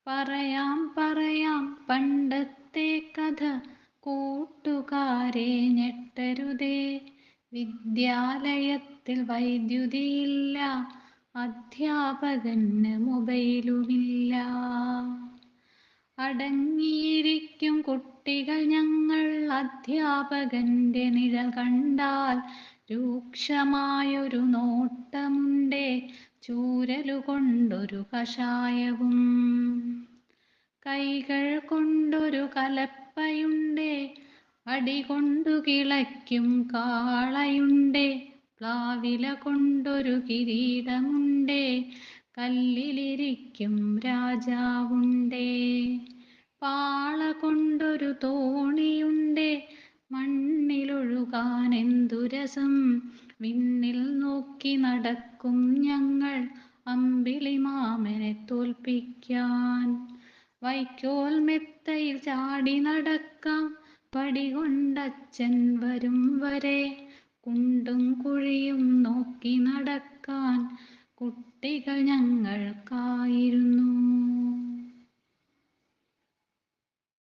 പറയാം പറയാം പണ്ടത്തെ കഥ, കൂട്ടുകാരെ ഞെട്ടരുതേ. വിദ്യാലയത്തിൽ വൈദ്യുതിയില്ല, അധ്യാപകന് മൊബൈലുമില്ല. അടങ്ങിയിരിക്കും കുട്ടികൾ ഞങ്ങൾ, അധ്യാപകന്റെ നിഴൽ കണ്ടാൽ രൂക്ഷമായൊരു നോട്ടമുണ്ടേ, ചൂരലുകൊണ്ടൊരു കഷായവും. കൈകൾ കൊണ്ടൊരു കലപ്പയുണ്ടേ, അടികൊണ്ടു കിളയ്ക്കും കാളയുണ്ടേ, പ്ലാവില കൊണ്ടൊരു കിരീടമുണ്ടേ, കല്ലിലിരിക്കും രാജാവുണ്ടേ. പാള കൊണ്ടൊരു തോണിയുണ്ടേ, മണ്ണിലൊഴുകാൻ എന്തു രസം. വിണ്ണിൽ നോക്കി നടക്കും ഞങ്ങൾ, അമ്പിളിമാമനെ തോൽപ്പിക്കാൻ. വൈക്കോൽ മെത്തയിൽ ചാടി നടക്കാം, വടികൊണ്ടച്ഛൻ വരും വരെ. കുണ്ടും കുഴിയും നോക്കി നടക്കാൻ കുട്ടികൾ ഞങ്ങൾക്കായിരുന്നു.